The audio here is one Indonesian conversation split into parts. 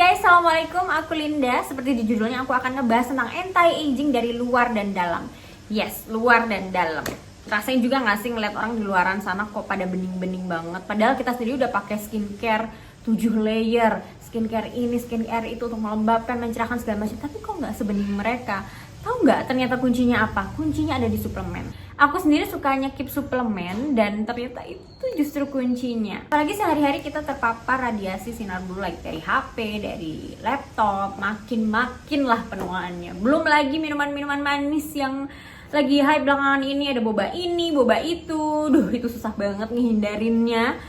guys, assalamualaikum. Aku Linda. Seperti di judulnya, aku akan ngebahas tentang anti-aging dari luar dan dalam. Yes, luar dan dalam. Rasain juga nggak sih ngeliat orang di luaran sana kok pada bening-bening banget. Padahal kita sendiri udah pakai skincare 7 layer, skincare ini, skincare itu untuk melembabkan, mencerahkan segala macam. Tapi kok nggak sebening mereka? Tahu nggak ternyata kuncinya apa? Kuncinya ada di suplemen. Aku sendiri sukanya keep suplemen dan ternyata itu justru kuncinya. Apalagi sehari-hari kita terpapar radiasi sinar blue light dari HP, dari laptop, makin lah penuaannya. Belum lagi minuman-minuman manis yang lagi hype belakangan ini, ada boba ini, boba itu. Duh, itu susah banget ngehindarinnya.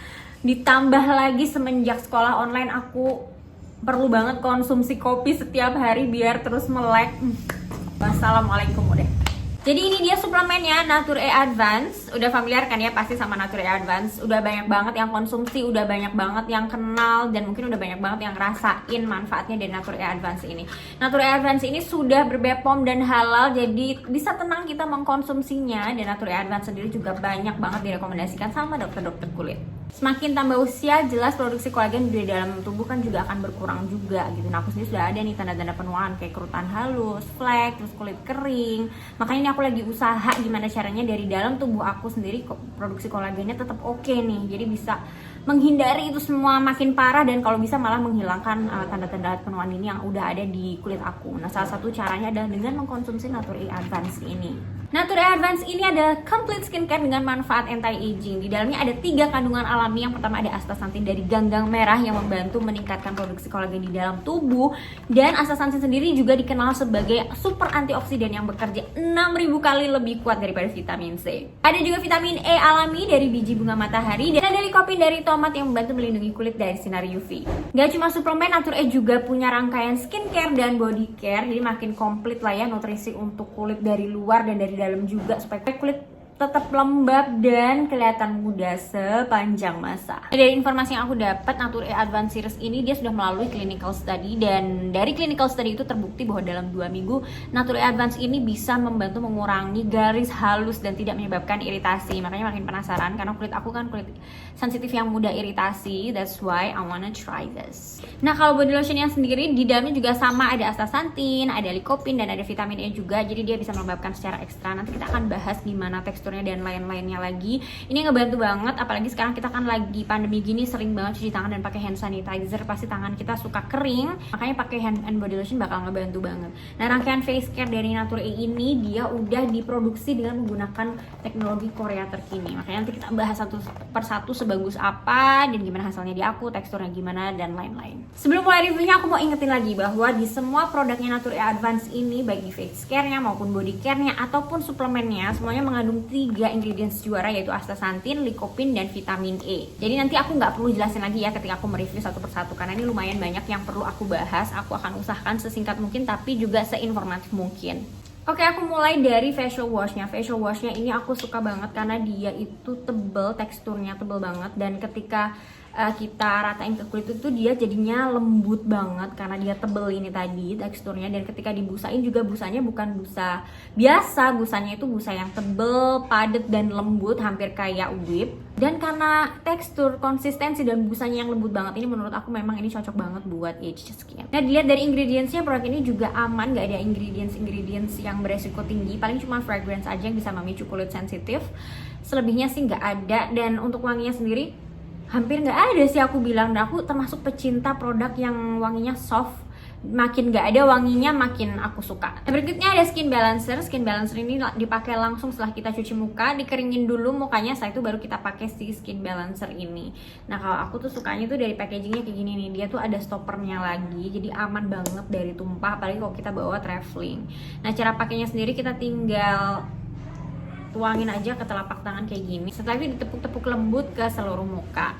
Ditambah lagi semenjak sekolah online aku perlu banget konsumsi kopi setiap hari biar terus melek. Wassalamualaikum udah. Jadi ini dia suplemennya Nature Advance. Udah familiar kan ya pasti sama Nature Advance. Udah banyak banget yang konsumsi, udah banyak banget yang kenal, dan mungkin udah banyak banget yang ngerasain manfaatnya dari Nature Advance ini. Nature Advance ini sudah berbepom dan halal, jadi bisa tenang kita mengkonsumsinya. Dan Nature Advance sendiri juga banyak banget direkomendasikan sama dokter-dokter kulit. Semakin tambah usia, jelas produksi kolagen di dalam tubuh kan juga akan berkurang juga gitu. Nah, aku sendiri sudah ada nih tanda-tanda penuaan kayak kerutan halus, flek, terus kulit kering. Makanya ini aku lagi usaha gimana caranya dari dalam tubuh aku sendiri produksi kolagennya tetap oke nih. Jadi bisa menghindari itu semua makin parah dan kalau bisa malah menghilangkan tanda-tanda penuaan ini yang udah ada di kulit aku. Nah, salah satu caranya adalah dengan mengkonsumsi Nature Advance ini. Nature Advance ini ada complete skincare dengan manfaat anti-aging. Di dalamnya ada 3 kandungan alami. Yang pertama ada astaxanthin dari ganggang merah yang membantu meningkatkan produksi kolagen di dalam tubuh. Dan astaxanthin sendiri juga dikenal sebagai super antioksidan yang bekerja 6.000 kali lebih kuat daripada vitamin C. Ada juga vitamin E alami dari biji bunga matahari. Dan ada lycopene dari tomat yang membantu melindungi kulit dari sinar UV. Gak cuma suplemen, Nature E juga punya rangkaian skincare dan body care. Jadi makin komplit lah ya nutrisi untuk kulit dari luar dan dari dalam juga supaya kulit tetap lembab dan kelihatan muda sepanjang masa. Dari informasi yang aku dapat, Nature Advanced Series ini dia sudah melalui clinical study, dan dari clinical study itu terbukti bahwa dalam 2 minggu Nature Advanced ini bisa membantu mengurangi garis halus dan tidak menyebabkan iritasi. Makanya makin penasaran karena kulit aku kan kulit sensitif yang mudah iritasi. That's why I wanna try this. Nah, kalau body lotionnya sendiri di dalamnya juga sama, ada astaxanthin, ada lycopene, dan ada vitamin E juga. Jadi dia bisa melembabkan secara ekstra. Nanti kita akan bahas gimana teksturnya dan lain-lainnya lagi. Ini ngebantu banget, apalagi sekarang kita kan lagi pandemi gini, sering banget cuci tangan dan pakai hand sanitizer, pasti tangan kita suka kering, makanya pakai hand and body lotion bakal ngebantu banget. Nah, rangkaian face care dari Nature E ini dia udah diproduksi dengan menggunakan teknologi Korea terkini. Makanya nanti kita bahas satu persatu sebagus apa dan gimana hasilnya di aku, teksturnya gimana dan lain-lain. Sebelum mulai reviewnya, aku mau ingetin lagi bahwa di semua produknya Nature Advance ini, baik di face care-nya maupun body care-nya ataupun suplemennya, semuanya mengandung 3 ingredients juara, yaitu astaxanthin, lycopene, dan vitamin E. Jadi nanti aku nggak perlu jelasin lagi ya ketika aku mereview satu persatu, karena ini lumayan banyak yang perlu aku bahas. Aku akan usahakan sesingkat mungkin tapi juga seinformatif mungkin. Oke, aku mulai dari facial washnya. Facial washnya ini aku suka banget karena dia itu tebel, teksturnya tebel banget, dan ketika kita ratain ke kulit itu dia jadinya lembut banget karena dia tebel ini tadi teksturnya. Dan ketika dibusain juga busanya bukan busa biasa, busanya itu busa yang tebel, padat, dan lembut hampir kayak whip. Dan karena tekstur, konsistensi, dan busanya yang lembut banget ini, menurut aku memang ini cocok banget buat aged skin. Nah, dilihat dari ingredientsnya, produk ini juga aman, gak ada ingredients yang beresiko tinggi. Paling cuma fragrance aja yang bisa memicu kulit sensitif. Selebihnya sih nggak ada. Dan untuk wanginya sendiri hampir nggak ada sih aku bilang. Dan aku termasuk pecinta produk yang wanginya soft. Makin nggak ada wanginya makin aku suka. Nah, berikutnya ada skin balancer. Skin balancer ini dipakai langsung setelah kita cuci muka, dikeringin dulu mukanya, setelah itu baru kita pakai si skin balancer ini. Nah, kalau aku tuh sukanya tuh dari packagingnya kayak gini nih. Dia tuh ada stoppernya lagi, jadi aman banget dari tumpah, apalagi kalau kita bawa traveling. Nah, cara pakainya sendiri kita tinggal tuangin aja ke telapak tangan kayak gini. Setelah itu ditepuk-tepuk lembut ke seluruh muka.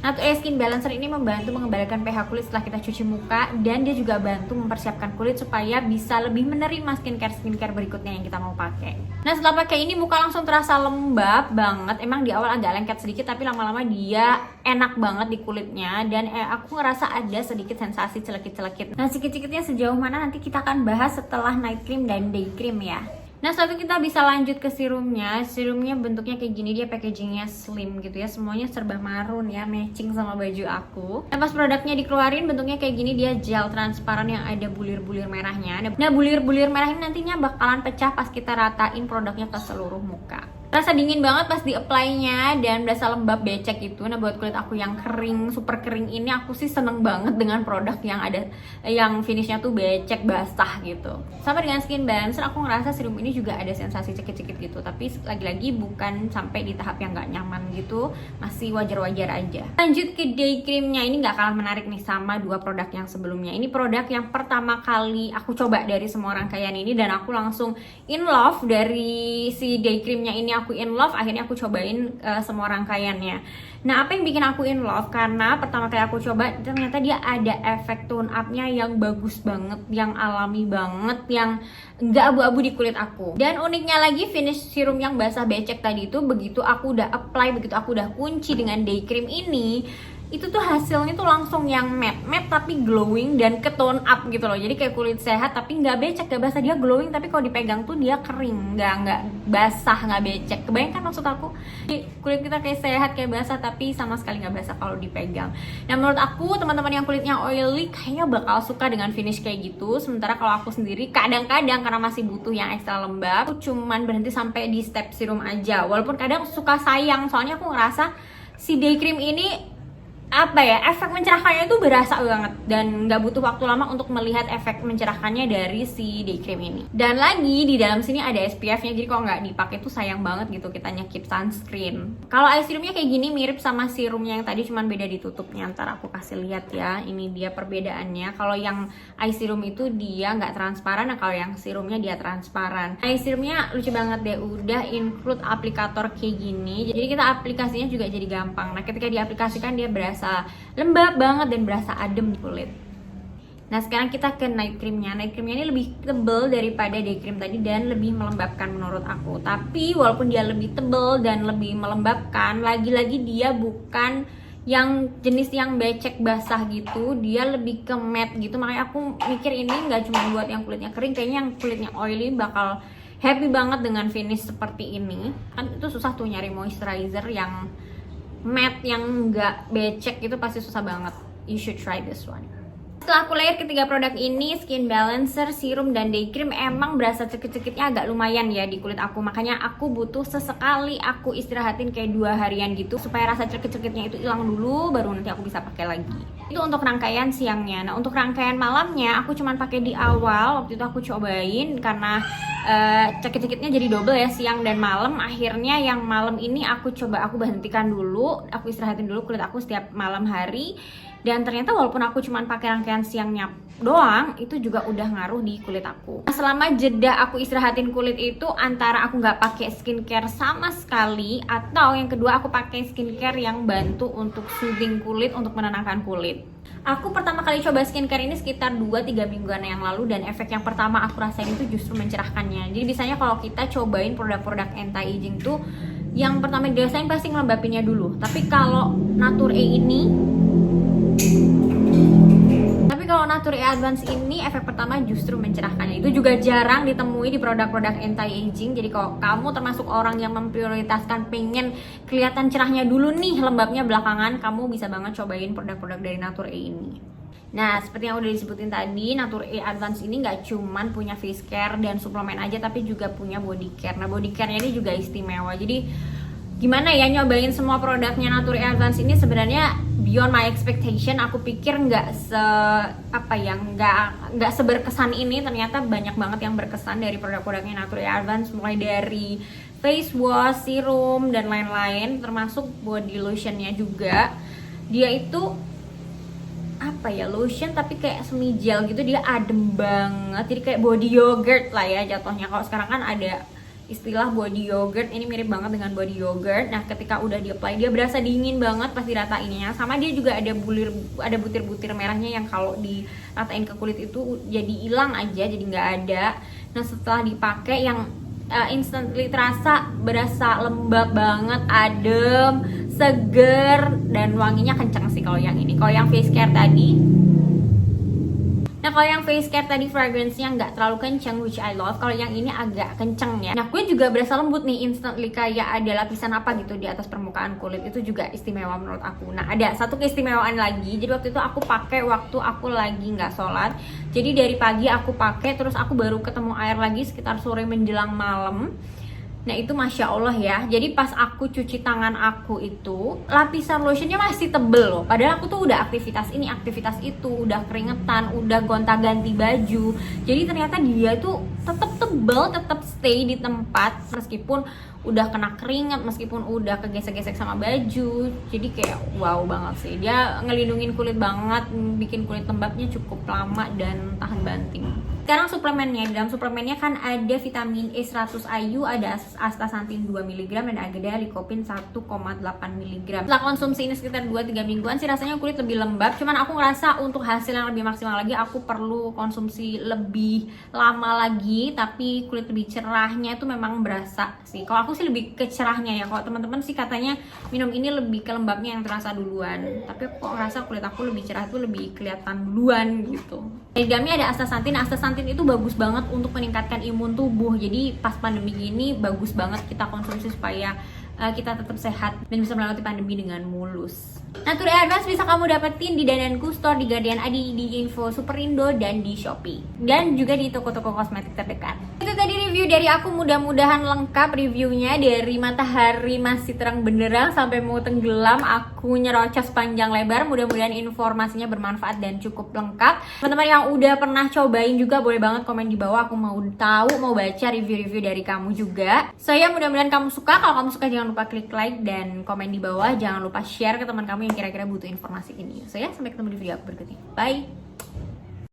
Nature Skin Balancer ini membantu mengembalikan pH kulit setelah kita cuci muka, dan dia juga bantu mempersiapkan kulit supaya bisa lebih menerima skincare berikutnya yang kita mau pakai. Nah, setelah pakai ini muka langsung terasa lembab banget. Emang di awal agak lengket sedikit, tapi lama-lama dia enak banget di kulitnya, dan aku ngerasa ada sedikit sensasi celekit-celekit. Nah, sedikit-sedikitnya sejauh mana nanti kita akan bahas setelah night cream dan day cream ya. Nah setelah itu kita bisa lanjut ke serumnya. Serumnya bentuknya kayak gini, dia packagingnya slim gitu ya, semuanya serba marun ya, matching sama baju aku. Nah pas produknya dikeluarin bentuknya kayak gini, dia gel transparan yang ada bulir-bulir merahnya. Nah bulir-bulir merah ini nantinya bakalan pecah pas kita ratain produknya ke seluruh muka. Rasa dingin banget pas di apply-nya dan berasa lembab becek gitu. Nah buat kulit aku yang kering, super kering ini, aku sih seneng banget dengan produk yang ada, yang finishnya tuh becek basah gitu. Sama dengan skin balancer, aku ngerasa serum ini juga ada sensasi cekit-cekit gitu, tapi lagi-lagi bukan sampai di tahap yang gak nyaman gitu, masih wajar-wajar aja. Lanjut ke day creamnya, ini gak kalah menarik nih sama dua produk yang sebelumnya. Ini produk yang pertama kali aku coba dari semua rangkaian ini dan aku langsung in love. Dari si day creamnya ini aku in love, akhirnya aku cobain semua rangkaiannya. Nah apa yang bikin aku in love, karena pertama kali aku coba ternyata dia ada efek tone up-nya yang bagus banget, yang alami banget, yang nggak abu-abu di kulit aku. Dan uniknya lagi, finish serum yang basah becek tadi itu, begitu aku udah apply, begitu aku udah kunci dengan day cream ini, itu tuh hasilnya tuh langsung yang matte tapi glowing dan ke tone up gitu loh. Jadi kayak kulit sehat tapi nggak becek, nggak basah. Dia glowing tapi kalau dipegang tuh dia kering, nggak basah, nggak becek. Kebayangkan maksud aku? Jadi, kulit kita kayak sehat, kayak basah tapi sama sekali nggak basah kalau dipegang. Nah menurut aku teman-teman yang kulitnya oily kayaknya bakal suka dengan finish kayak gitu. Sementara kalau aku sendiri kadang-kadang karena masih butuh yang ekstra lembab, aku cuman berhenti sampai di step serum aja. Walaupun kadang suka sayang, soalnya aku ngerasa si day cream ini apa ya, efek mencerahkannya itu berasa banget dan nggak butuh waktu lama untuk melihat efek mencerahkannya dari si day cream ini. Dan lagi di dalam sini ada SPF-nya, jadi kalau nggak dipakai tuh sayang banget gitu kita nyekip sunscreen. Kalau eye serumnya kayak gini mirip sama serumnya yang tadi, cuman beda ditutupnya. Ntar aku kasih lihat ya, ini dia perbedaannya. Kalau yang eye serum itu dia nggak transparan, nah kalau yang serumnya dia transparan. Eye serumnya lucu banget deh, udah include aplikator kayak gini, jadi kita aplikasinya juga jadi gampang. Nah ketika diaplikasikan dia berasa lembab banget dan berasa adem di kulit. Nah sekarang kita ke night creamnya. Night creamnya ini lebih tebal daripada day cream tadi dan lebih melembabkan menurut aku. Tapi walaupun dia lebih tebal dan lebih melembabkan, lagi-lagi dia bukan yang jenis yang becek basah gitu, dia lebih ke matte gitu. Makanya aku mikir ini nggak cuma buat yang kulitnya kering, kayaknya yang kulitnya oily bakal happy banget dengan finish seperti ini. Kan itu susah tuh nyari moisturizer yang matte yang nggak becek itu, pasti susah banget. You should try this one. Setelah aku layer ketiga produk ini, skin balancer, serum, dan day cream, emang berasa cekit-cekitnya agak lumayan ya di kulit aku. Makanya aku butuh sesekali aku istirahatin kayak 2 harian gitu supaya rasa cekit-cekitnya itu hilang dulu, baru nanti aku bisa pakai lagi. Itu untuk rangkaian siangnya. Nah untuk rangkaian malamnya aku cuman pakai di awal. Waktu itu aku cobain karena cekit-cekitnya jadi double ya, siang dan malam. Akhirnya yang malam ini aku berhentikan dulu, aku istirahatin dulu kulit aku setiap malam hari. Dan ternyata walaupun aku cuman pakai rangkaian siangnya doang, itu juga udah ngaruh di kulit aku. Nah, selama jeda aku istirahatin kulit itu, antara aku nggak pakai skincare sama sekali, atau yang kedua aku pakai skincare yang bantu untuk soothing kulit, untuk menenangkan kulit. Aku pertama kali coba skincare ini sekitar 2-3 mingguan yang lalu, dan efek yang pertama aku rasain itu justru mencerahkannya. Jadi biasanya kalau kita cobain produk-produk anti-aging tuh, yang pertama dirasain pasti ngelembapinnya dulu. Tapi kalau Nature Advance ini efek pertama justru mencerahkannya. Itu juga jarang ditemui di produk-produk anti-aging. Jadi kalau kamu termasuk orang yang memprioritaskan pengen kelihatan cerahnya dulu nih, lembabnya belakangan, kamu bisa banget cobain produk-produk dari Nature ini. Nah, seperti yang udah disebutin tadi, Nature Advance ini nggak cuman punya face care dan suplemen aja, tapi juga punya body care. Nah, body care-nya ini juga istimewa. Jadi gimana ya nyobain semua produknya Nature Advance ini, sebenarnya beyond my expectation. Aku pikir nggak seberkesan ini. Ternyata banyak banget yang berkesan dari produk-produknya Nature Advance, mulai dari face wash, serum, dan lain-lain, termasuk body lotionnya juga. Dia itu lotion tapi kayak semi gel gitu, dia adem banget, jadi kayak body yogurt lah ya jatuhnya. Kalau sekarang kan ada istilah body yogurt, ini mirip banget dengan body yogurt. Nah ketika udah di-apply dia berasa dingin banget pas diratainnya. Sama dia juga ada butir-butir merahnya yang kalau diratain ke kulit itu jadi hilang aja, jadi nggak ada. Nah setelah dipakai yang instantly berasa lembab banget, adem, seger, dan wanginya kenceng sih kalau yang ini. Kalau yang face care tadi, nah Nah kalau yang face care tadi fragrance-nya nggak terlalu kenceng, which I love. Kalau yang ini agak kenceng ya. Nah kulit juga berasa lembut nih, instantly kayak ada lapisan apa gitu di atas permukaan kulit. Itu juga istimewa menurut aku. Nah ada satu keistimewaan lagi. Jadi waktu itu aku pakai waktu aku lagi nggak sholat. Jadi dari pagi aku pakai, terus aku baru ketemu air lagi sekitar sore menjelang malam. Nah itu Masya Allah ya. Jadi pas aku cuci tangan aku itu, lapisan lotionnya masih tebel loh. Padahal aku tuh udah aktivitas ini, aktivitas itu, udah keringetan, udah gonta-ganti baju. Jadi ternyata dia tuh tetap tebel, tetap stay di tempat meskipun udah kena keringat, meskipun udah kegesek-gesek sama baju. Jadi kayak wow banget sih. Dia ngelindungin kulit banget, bikin kulit lembabnya cukup lama dan tahan banting. Sekarang suplemennya, di dalam suplemennya kan ada vitamin E100 IU, ada astaxanthin 2 mg dan ada lycopene 1,8 mg. Setelah konsumsi ini sekitar 2-3 mingguan sih rasanya kulit lebih lembab. Cuman aku ngerasa untuk hasil yang lebih maksimal lagi aku perlu konsumsi lebih lama lagi, tapi kulit lebih cerahnya itu memang berasa sih. Kalau aku sih lebih ke cerahnya ya. Kalau teman-teman sih katanya minum ini lebih ke lembabnya yang terasa duluan. Tapi kok ngerasa kulit aku lebih cerah tuh lebih kelihatan duluan gitu. Di dalamnya ada astaxanthin. Astaxanthin itu bagus banget untuk meningkatkan imun tubuh. Jadi pas pandemi gini bagus banget kita konsumsi supaya kita tetap sehat dan bisa melewati pandemi dengan mulus. Nature Advance bisa kamu dapetin di Dananku Store, di Guardian Adi, di Info Superindo, dan di Shopee. Dan juga di toko-toko kosmetik terdekat. Itu tadi review dari aku, mudah-mudahan lengkap reviewnya. Dari matahari masih terang benderang sampai mau tenggelam, aku nyerocos panjang lebar. Mudah-mudahan informasinya bermanfaat dan cukup lengkap. Teman-teman yang udah pernah cobain juga boleh banget komen di bawah. Aku mau tahu, mau baca review-review dari kamu juga. So ya, mudah-mudahan kamu suka. Kalau kamu suka jangan lupa klik like dan komen di bawah. Jangan lupa share ke teman kamu yang kira-kira butuh informasi ini. So ya, sampai ketemu di video aku berikutnya. Bye!